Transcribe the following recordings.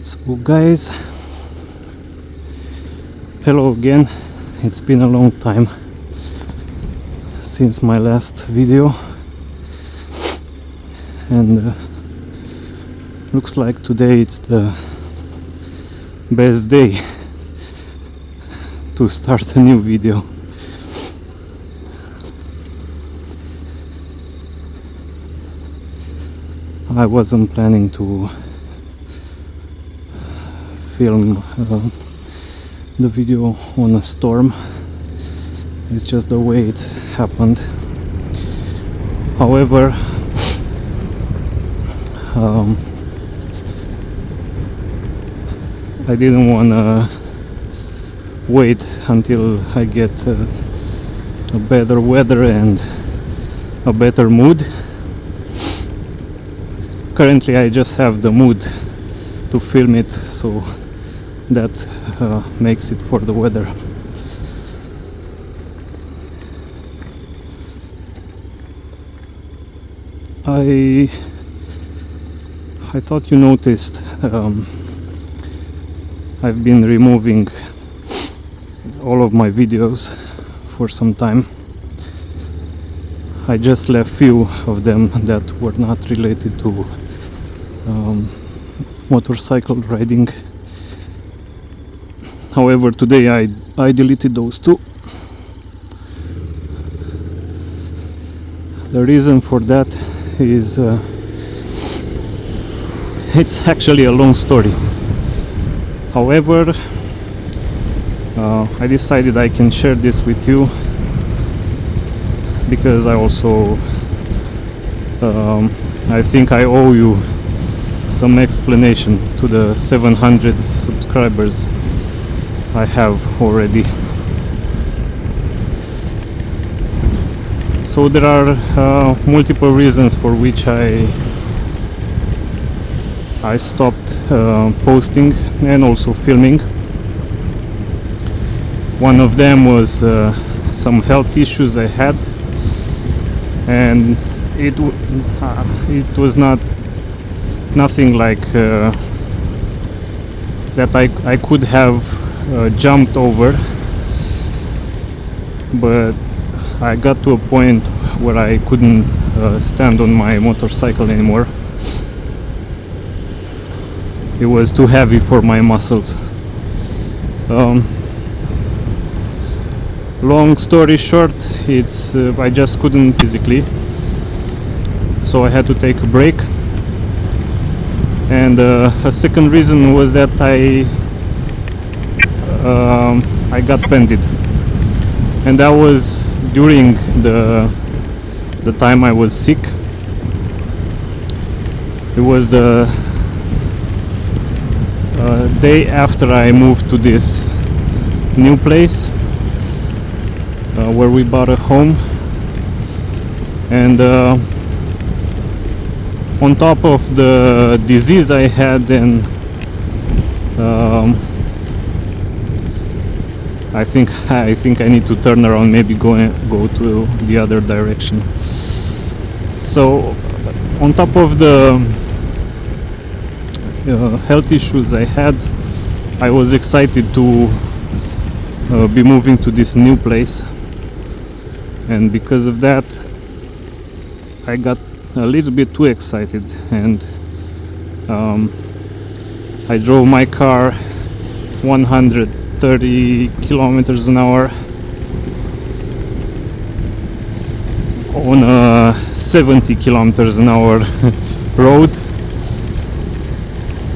So guys, hello again. It's been a long time since my last video, and looks like today it's the best day to start a new video. I wasn't planning to film the video on a storm. It's just the way it happened. However, I didn't want to wait until I get a better weather and a better mood. Currently I just have the mood to film it, so that makes it for the weather. I thought you noticed I've been removing all of my videos for some time. I just left few of them that were not related to motorcycle riding. However, today I deleted those two. The reason for that is it's actually a long story. However, I decided I can share this with you because I also I think I owe you some explanation to the 700 subscribers I have already. So there are multiple reasons for which I stopped posting and also filming. One of them was some health issues I had, and it was nothing like that I could have jumped over, but I got to a point where I couldn't stand on my motorcycle anymore. It was too heavy for my muscles. Long story short, it's I just couldn't physically, so I had to take a break. And a second reason was that I got pended, and that was during the time I was sick. It was the day after I moved to this new place where we bought a home, and on top of the disease I had, and I think I need to turn around, maybe go to the other direction. So on top of the health issues I had, I was excited to be moving to this new place, and because of that I got a little bit too excited, and I drove my car 130 kilometers an hour on a 70 kilometers an hour road,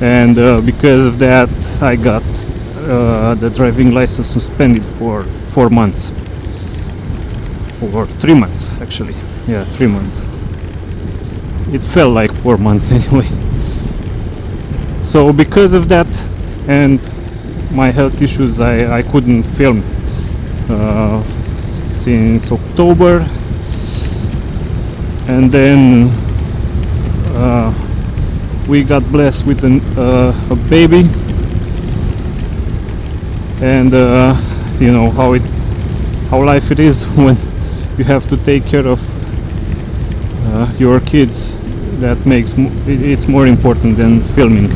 and because of that I got the driving license suspended for 4 months, or 3 months actually. Yeah, 3 months. It felt like 4 months anyway. So because of that and my health issues, I couldn't film since October, and then we got blessed with a baby, and you know how life it is when you have to take care of your kids, that makes it's more important than filming.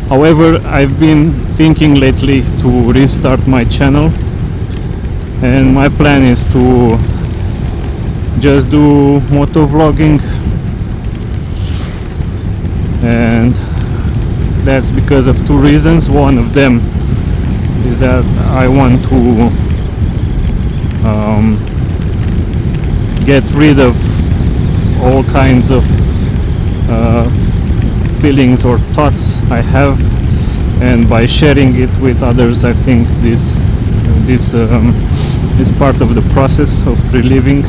However, I've been thinking lately to restart my channel, and my plan is to just do moto vlogging, and that's because of two reasons. One of them is that I want to get rid of all kinds of feelings or thoughts I have, and by sharing it with others, I think this is part of the process of reliving.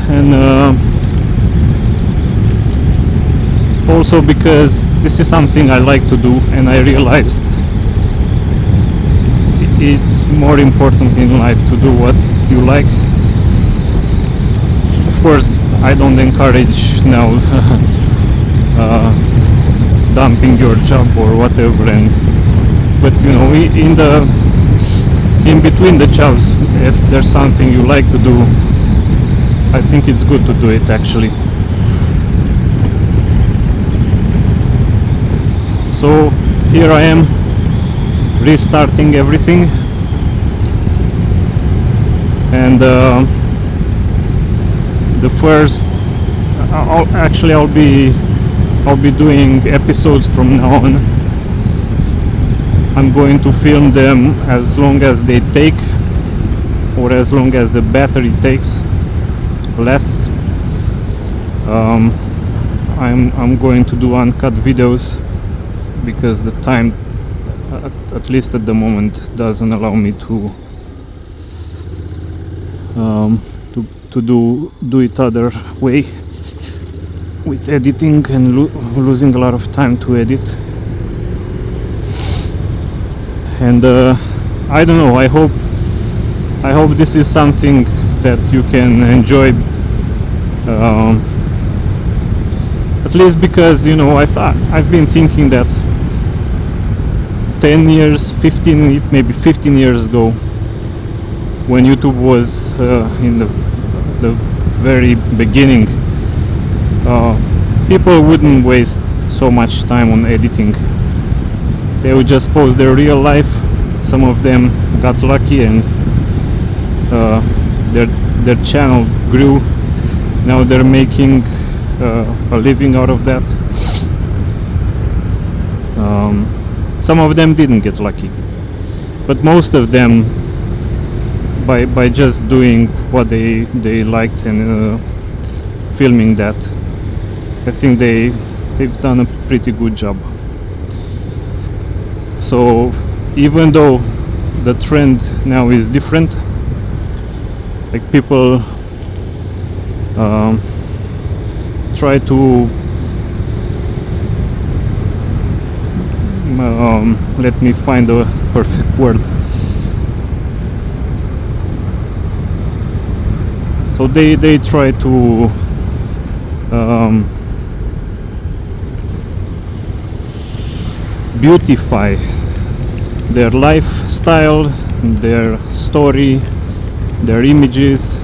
And also because this is something I like to do, and I realized it's more important in life to do what you like. Of course, I don't encourage now dumping your job or whatever, but you know, in between the jobs, if there's something you like to do, I think it's good to do it actually. So here I am, restarting everything, and the first I'll be doing episodes from now on. I'm going to film them as long as they take, or as long as the battery takes lasts. I'm going to do uncut videos because the time, at least at the moment, doesn't allow me to do it other way, with editing and losing a lot of time to edit. And I don't know, I hope this is something that you can enjoy, at least because, you know, I've been thinking that 10 years, 15, maybe 15 years ago, when YouTube was in the very beginning, people wouldn't waste so much time on editing. They would just post their real life. Some of them got lucky and their channel grew. Now they're making a living out of that. Some of them didn't get lucky, but most of them, by just doing what they liked and filming that, I think they've done a pretty good job. So even though the trend now is different, like people try to let me find the perfect word. So they try to beautify their lifestyle, their story, their images,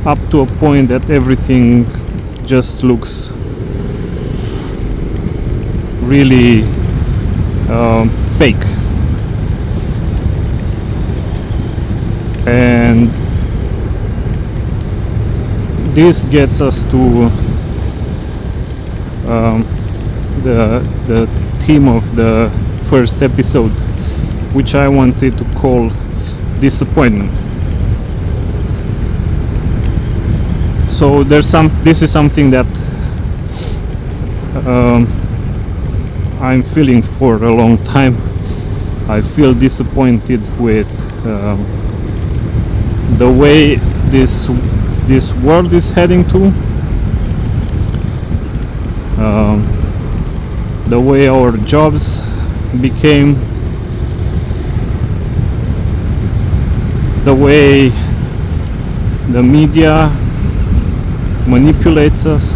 up to a point that everything just looks really fake. And this gets us to the theme of the first episode, which I wanted to call disappointment. So this is something that I'm feeling for a long time. I feel disappointed with the way this world is heading to, the way our jobs became, the way the media manipulates us,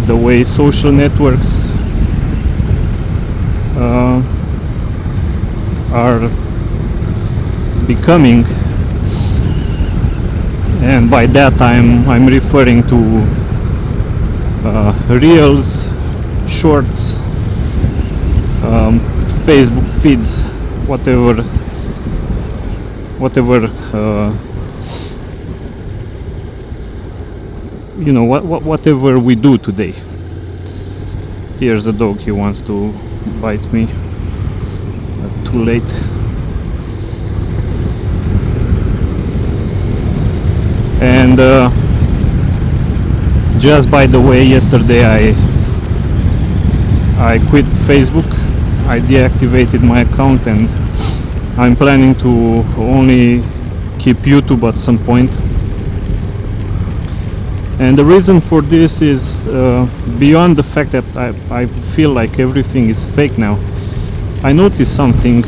the way social networks are becoming, and by that I'm referring to reels, shorts, Facebook feeds, whatever whatever we do today. Here's a dog, he wants to bite me, but too late. And just by the way, yesterday I quit Facebook. I deactivated my account, and I'm planning to only keep YouTube at some point. And the reason for this is beyond the fact that I feel like everything is fake now. I noticed something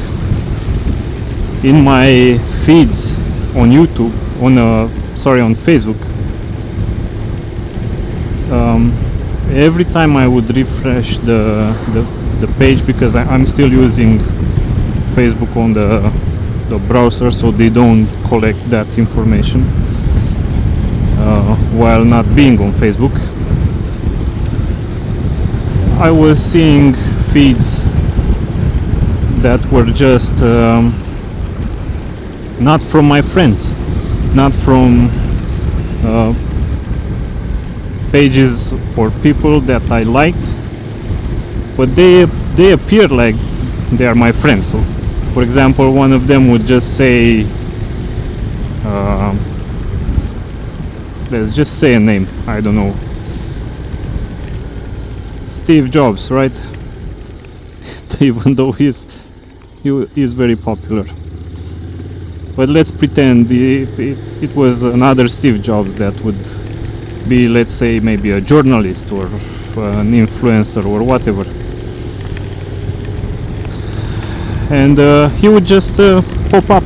in my feeds on YouTube, on Facebook. Every time I would refresh the page, because I'm still using Facebook on the browser, so they don't collect that information while not being on Facebook. I was seeing feeds that were just not from my friends, not from pages or people that I liked, but they appear like they are my friends. So, for example, one of them would just say, let's just say a name, I don't know, Steve Jobs, right? Even though he is very popular. But let's pretend it was another Steve Jobs that would be, let's say, maybe a journalist or an influencer or whatever. And he would just pop up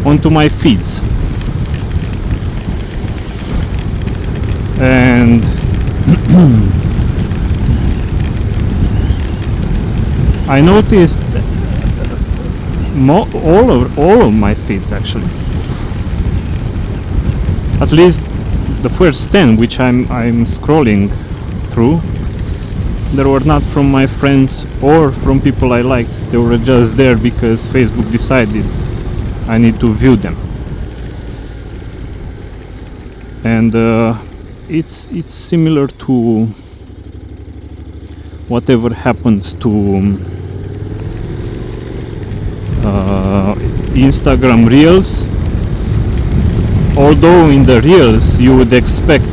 onto my feeds. And I noticed all of my feeds, actually, at least the first 10 which I'm scrolling through, they were not from my friends or from people I liked. They were just there because Facebook decided I need to view them. And it's similar to whatever happens to Instagram Reels. Although in the Reels you would expect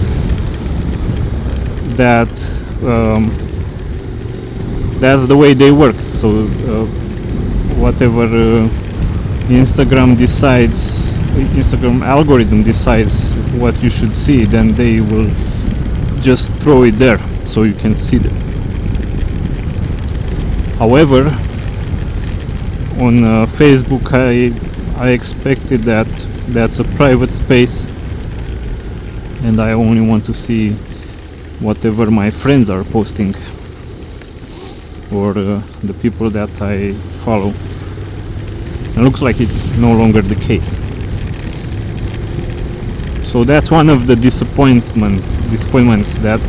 that that's the way they work. So whatever Instagram algorithm decides what you should see, then they will just throw it there so you can see them. However, on Facebook I expected that that's a private space, and I only want to see whatever my friends are posting or the people that I follow. It looks like it's no longer the case. So that's one of the disappointments that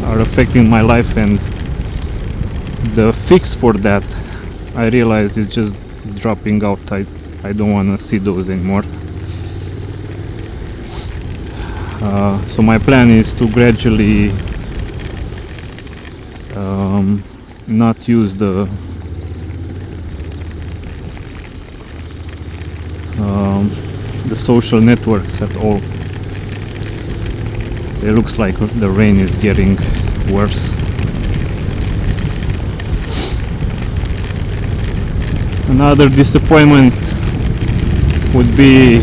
are affecting my life, and the fix for that, I realized, is just dropping out. I don't want to see those anymore. So my plan is to gradually not use the social networks at all. It looks like the rain is getting worse. Another disappointment would be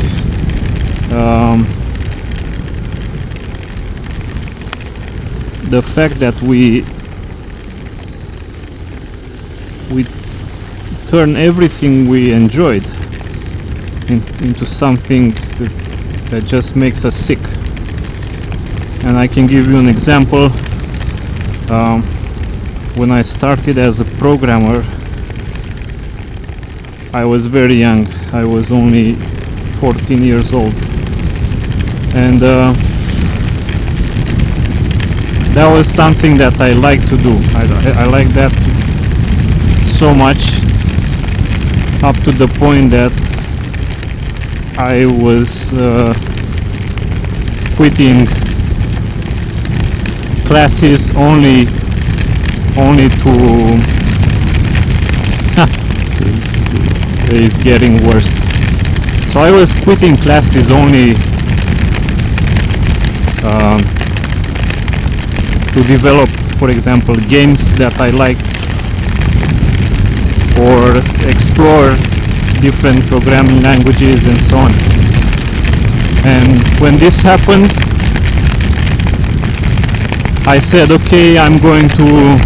the fact that we turn everything we enjoyed into something that just makes us sick. And I can give you an example. When I started as a programmer, I was very young. I was only 14 years old, and that was something that I like to do. I like that so much, up to the point that I was quitting classes only to it's getting worse. So I was quitting classes only to develop, for example, games that I like, or explore different programming languages and so on. And when this happened, I said, okay, I'm going to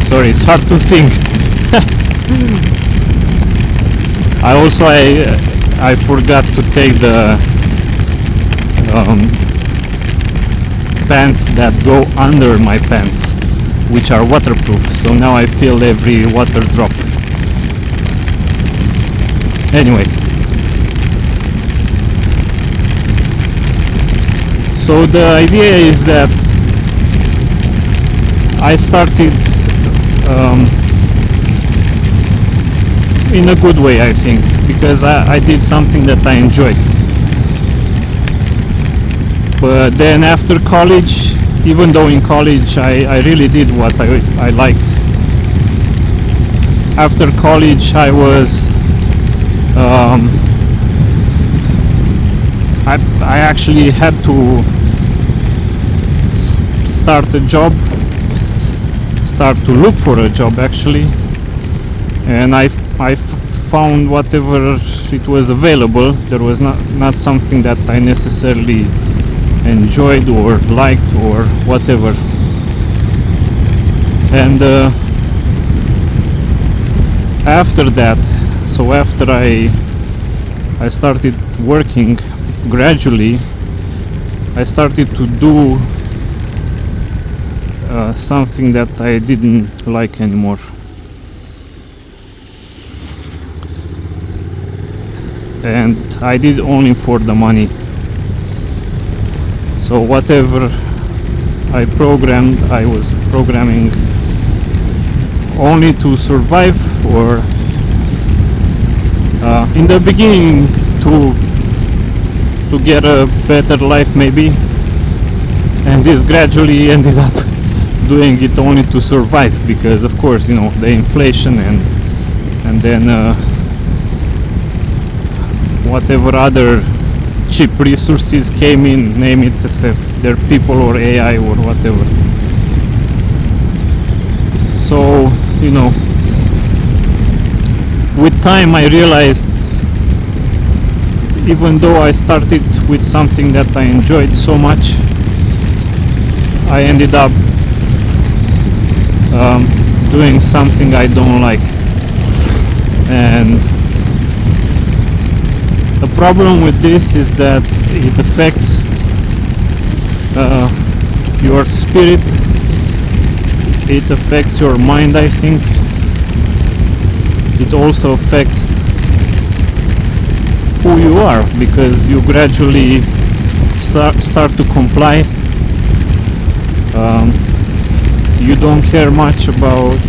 sorry, it's hard to think. I forgot to take the pants that go under my pants, which are waterproof, so now I feel every water drop. Anyway, so the idea is that I started in a good way, I think, because I did something that I enjoyed. But then after college, even though in college I really did what I liked, after college I was I actually had to start to look for a job actually, and I found whatever it was available. There was not something that I necessarily enjoyed or liked or whatever, and after that, so after I started working, gradually I started to do something that I didn't like anymore. And I did only for the money. So whatever I programmed, I was programming only to survive, or in the beginning to get a better life maybe, and this gradually ended up doing it only to survive, because of course, you know, the inflation and then whatever other cheap resources came in, name it, if they're people or AI or whatever. So, you know, with time I realized, even though I started with something that I enjoyed so much, I ended up doing something I don't like. And the problem with this is that it affects your spirit, it affects your mind, I think. It also affects who you are, because you gradually start to comply. You don't care much about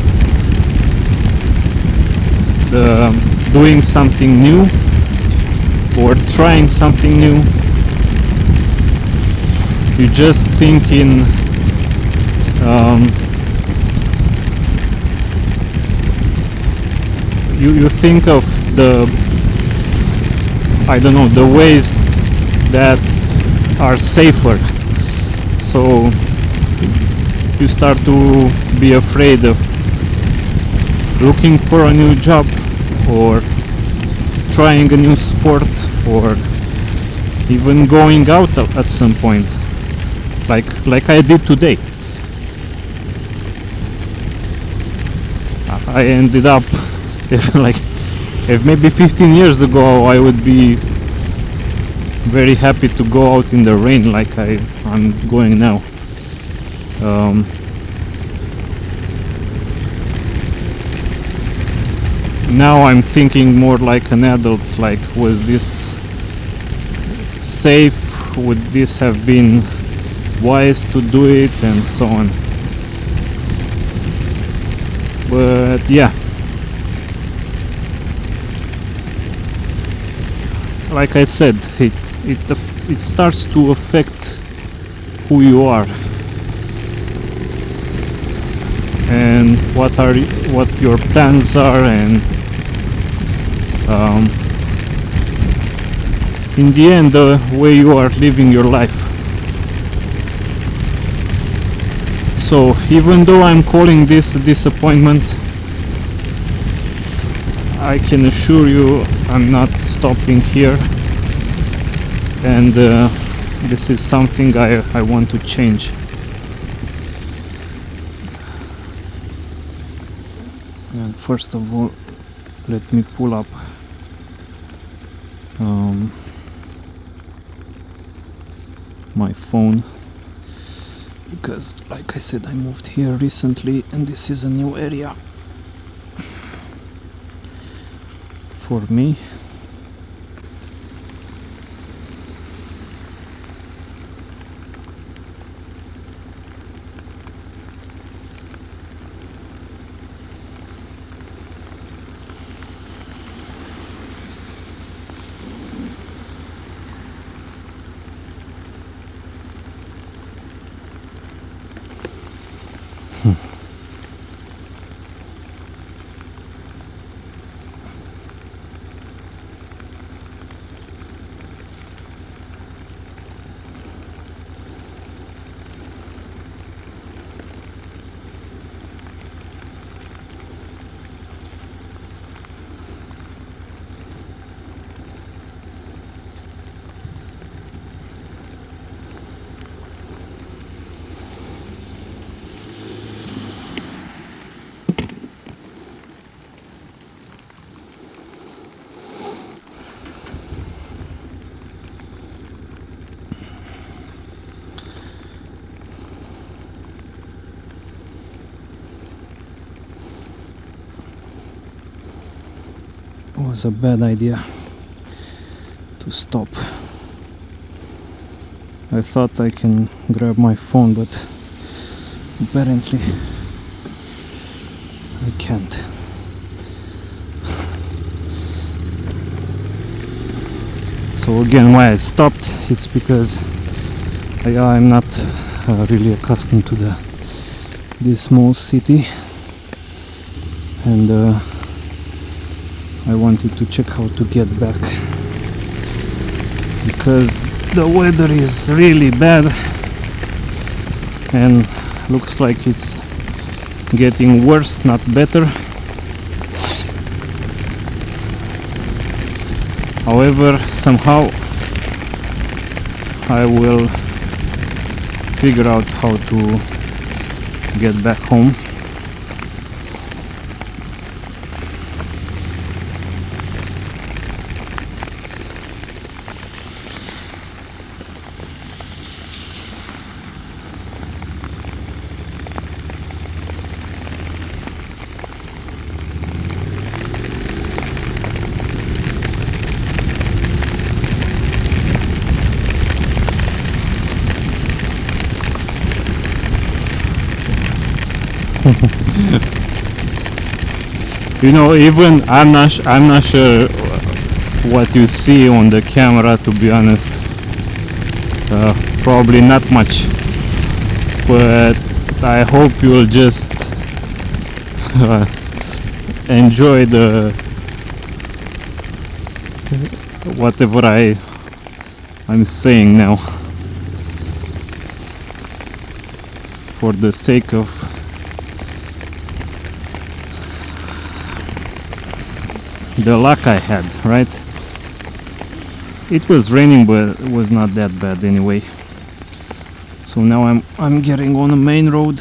doing something new or trying something new. You just think in you think of the ways that are safer. So you start to be afraid of looking for a new job, or trying a new sport, or even going out at some point, like I did today. I ended up if maybe 15 years ago I would be very happy to go out in the rain like I'm going now. Now I'm thinking more like an adult, like, was this safe? Would this have been wise to do it, and so on. But yeah, like I said, it starts to affect who you are and what your plans are, and in the end, the way you are living your life. So even though I'm calling this a disappointment, I can assure you I'm not stopping here, and this is something I want to change. And first of all, let me pull up my phone, because like I said, I moved here recently and this is a new area for me. It was a bad idea to stop. I thought I can grab my phone, but apparently I can't. So again, why I stopped, it's because I'm not really accustomed to this small city, and I wanted to check how to get back, because the weather is really bad and looks like it's getting worse, not better. However, somehow I will figure out how to get back home. You know, even I'm not sure what you see on the camera, to be honest. Probably not much, but I hope you'll just enjoy the whatever I'm saying now, for the sake of the luck I had, right? It was raining, but it was not that bad anyway. So now I'm getting on a main road,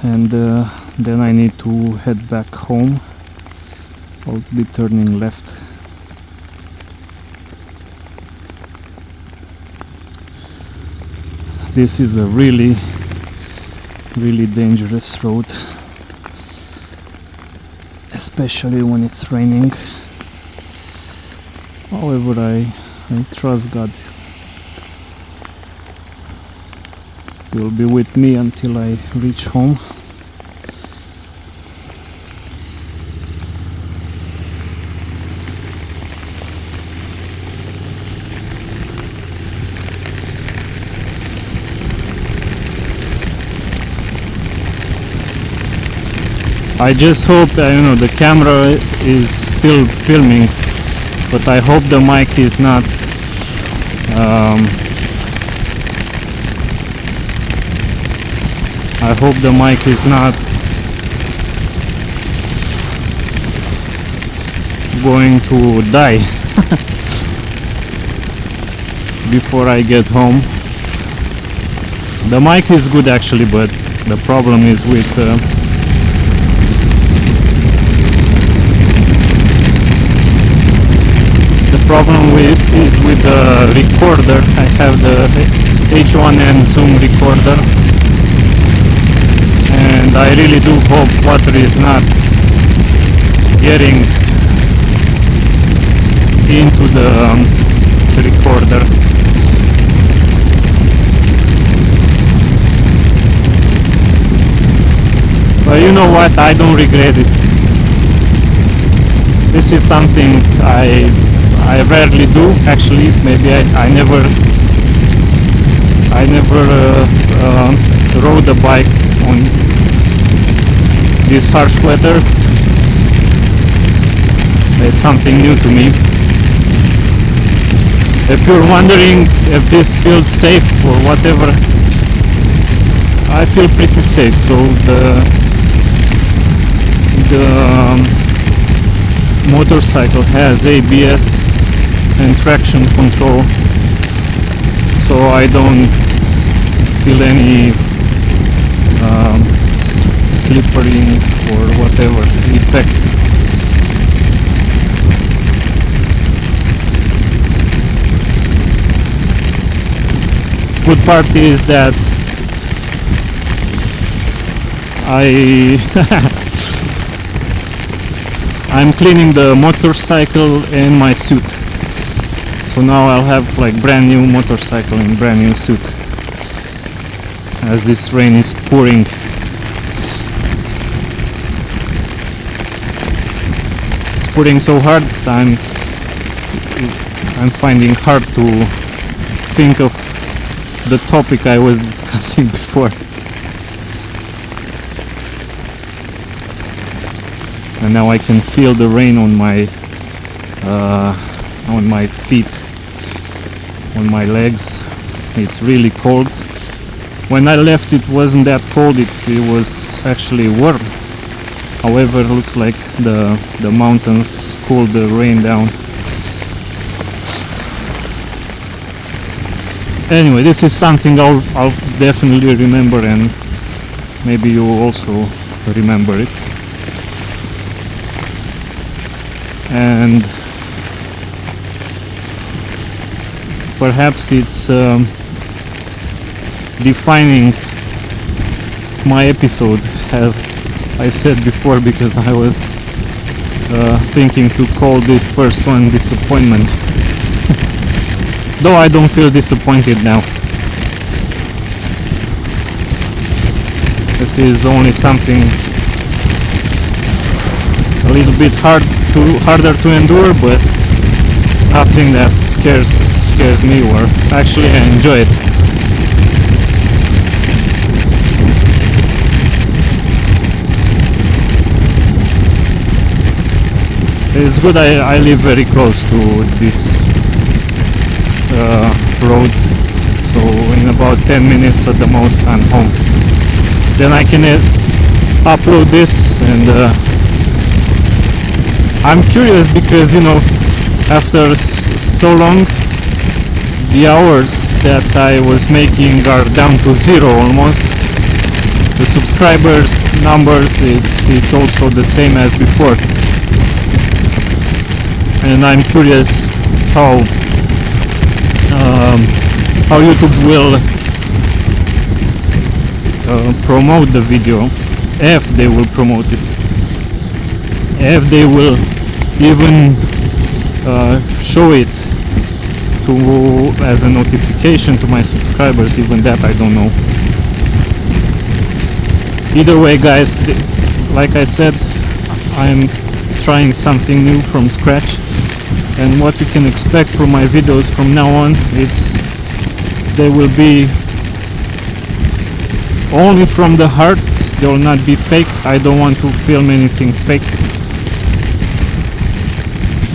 and then I need to head back home. I'll be turning left. this is a really dangerous road, especially when it's raining. However, I trust God will be with me until I reach home. I just hope that, you know, the camera is still filming, but I hope the mic is not I hope the mic is not going to die before I get home. The mic is good actually, but the problem is with is with the recorder. I have the H1N Zoom recorder, and I really do hope water is not getting into the recorder. But you know what, I don't regret it. This is something I rarely do actually. Maybe I never rode a bike on this harsh weather. It's something new to me. If you're wondering if this feels safe or whatever, I feel pretty safe. So the motorcycle has ABS and traction control, so I don't feel any slippery or whatever effect. Good part is that I'm cleaning the motorcycle and my suit, so now I'll have like brand new motorcycle and brand new suit as this rain is pouring. It's pouring so hard I'm finding hard to think of the topic I was discussing before. And now I can feel the rain on my feet, on my legs. It's really cold. When I left it wasn't that cold, it was actually warm. However, it looks like the mountains cooled the rain down. Anyway, this is something I'll definitely remember, and maybe you also remember it. And perhaps it's defining my episode, as I said before, because I was thinking to call this first one Disappointment. Though I don't feel disappointed now. This is only something a little bit harder to endure, but nothing that scares me, or actually I enjoy it. It's good I live very close to this road, so in about 10 minutes at the most I'm home. Then I can upload this, and I'm curious because, you know, after so long, the hours that I was making are down to zero almost. The subscribers numbers, it's also the same as before, and I'm curious how YouTube will promote the video, if they will promote it, if they will even show it to as a notification to my subscribers. Even that I don't know. Either way, guys, like I said, I'm trying something new from scratch, and what you can expect from my videos from now on, they will be only from the heart. They will not be fake. I don't want to film anything fake,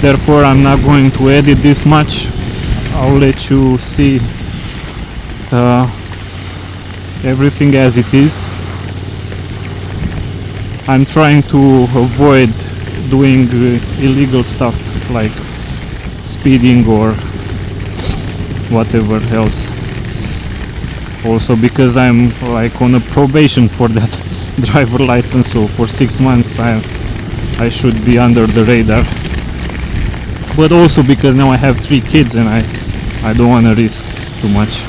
therefore I'm not going to edit this much. I'll let you see everything as it is. I'm trying to avoid doing illegal stuff like speeding or whatever else. Also because I'm like on a probation for that driver license, so for 6 months I should be under the radar. But also because now I have 3 kids and I don't want to risk too much.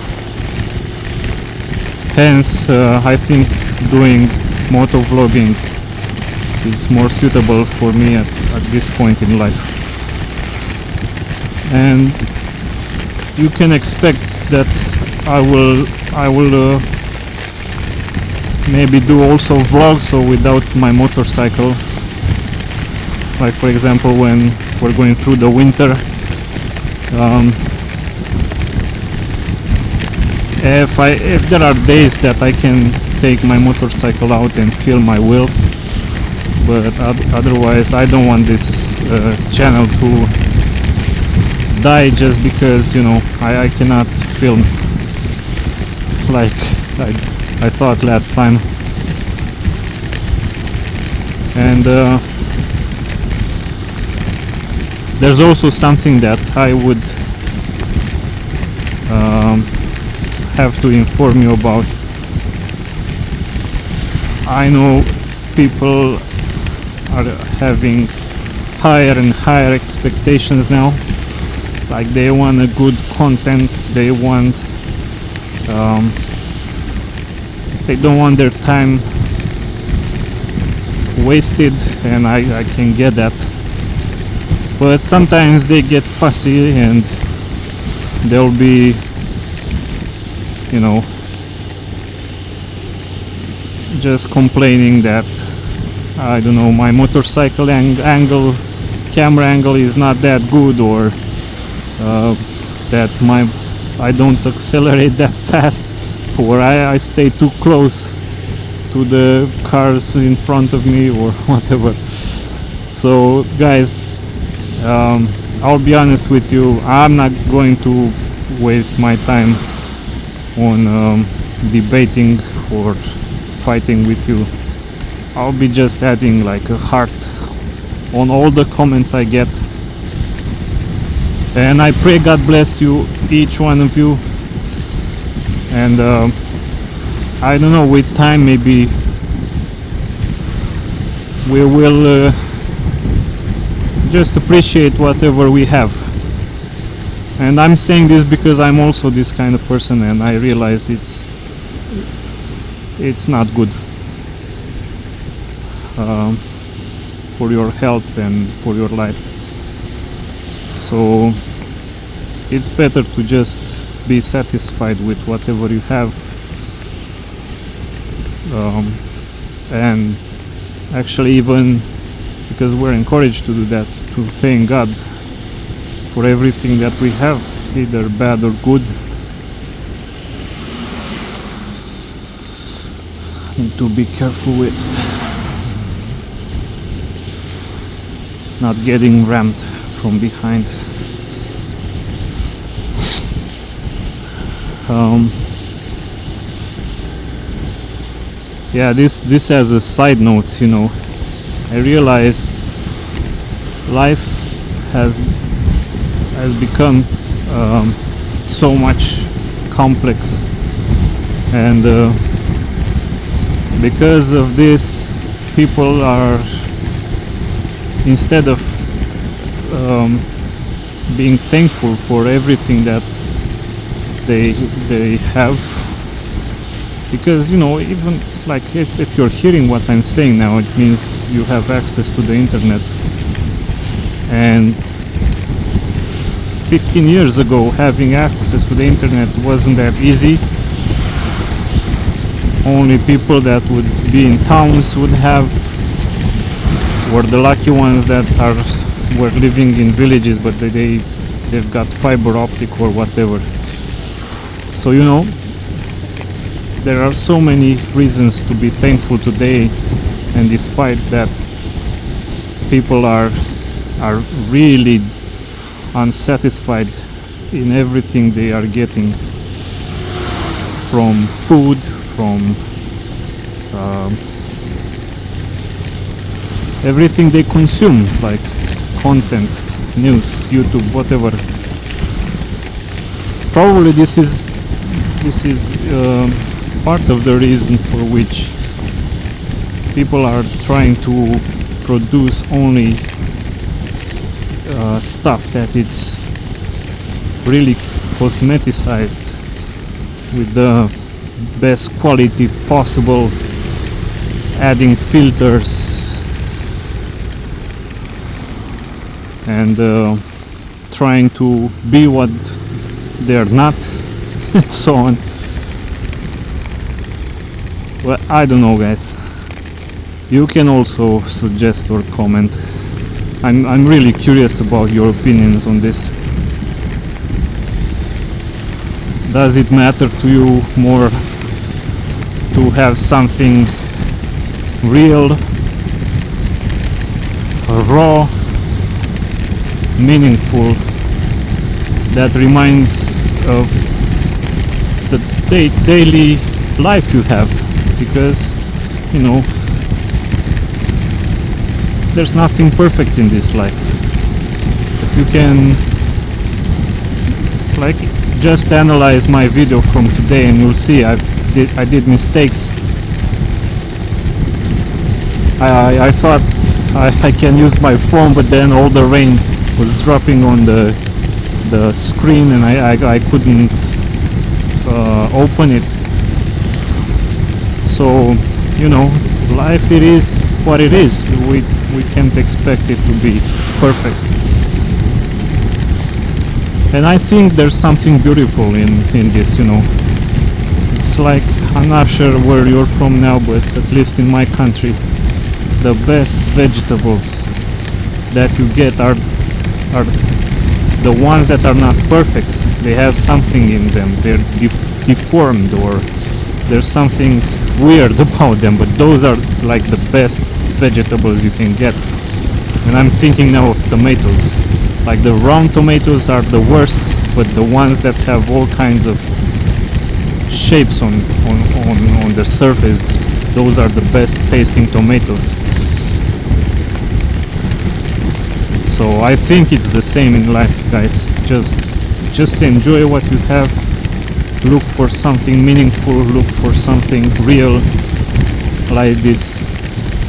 Hence I think doing motovlogging is more suitable for me at this point in life. And you can expect that I will maybe do also vlogs, so without my motorcycle, like for example when we're going through the winter. If there are days that I can take my motorcycle out and feel my wheel, but otherwise I don't want this channel to die just because, you know, I cannot film like I thought last time. And there's also something that I would have to inform you about. I know people are having higher and higher expectations now. Like they want a good content, they want they don't want their time wasted, and I can get that. But sometimes they get fussy and they'll be, you know, just complaining that, I don't know, my motorcycle camera angle is not that good, or that I don't accelerate that fast, or I stay too close to the cars in front of me, or whatever. So guys, I'll be honest with you, I'm not going to waste my time on debating or fighting with you. I'll be just adding like a heart on all the comments I get, and I pray God bless you, each one of you. And I don't know, with time maybe we will just appreciate whatever we have. And I'm saying this because I'm also this kind of person, and I realize it's not good for your health and for your life. So it's better to just be satisfied with whatever you have, and actually, even because we're encouraged to do that, to thank God for everything that we have, either bad or good. Need to be careful with not getting rammed from behind. Yeah, this as a side note, you know, I realized life has become so much complex, and because of this, people are, instead of being thankful for everything that they have, because even like if you're hearing what I'm saying now, it means you have access to the internet. And 15 years ago, having access to the internet wasn't that easy. Only people that would be in towns would have, were the lucky ones that were living in villages, but they've got fiber optic or whatever. So there are so many reasons to be thankful today, and despite that, people are really unsatisfied in everything they are getting, from food, from everything they consume, like content, news, YouTube, whatever. Probably this is part of the reason for which people are trying to produce only stuff that it's really cosmeticized with the best quality possible, adding filters and trying to be what they're not and so on. Well, I don't know, guys. You can also suggest or comment. I'm really curious about your opinions on this. Does it matter to you more to have something real, raw, meaningful, that reminds of the daily life you have? Because there's nothing perfect in this life. If you can just analyze my video from today, and you'll see I did mistakes. I thought I can use my phone, but then all the rain was dropping on the screen, and I couldn't open it. So life, it is what it is. We can't expect it to be perfect. And I think there's something beautiful in this. It's like, I'm not sure where you're from now, but at least in my country, the best vegetables that you get are the ones that are not perfect. They have something in them. They're deformed, or there's something weird about them, but those are like the best vegetables you can get. And I'm thinking now of tomatoes. Like the round tomatoes are the worst, but the ones that have all kinds of shapes on the surface, those are the best tasting tomatoes. So I think it's the same in life, guys. Just enjoy what you have. Look for something meaningful, look for something real, like this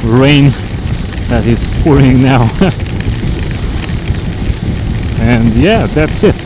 rain that is pouring now. And yeah, that's it.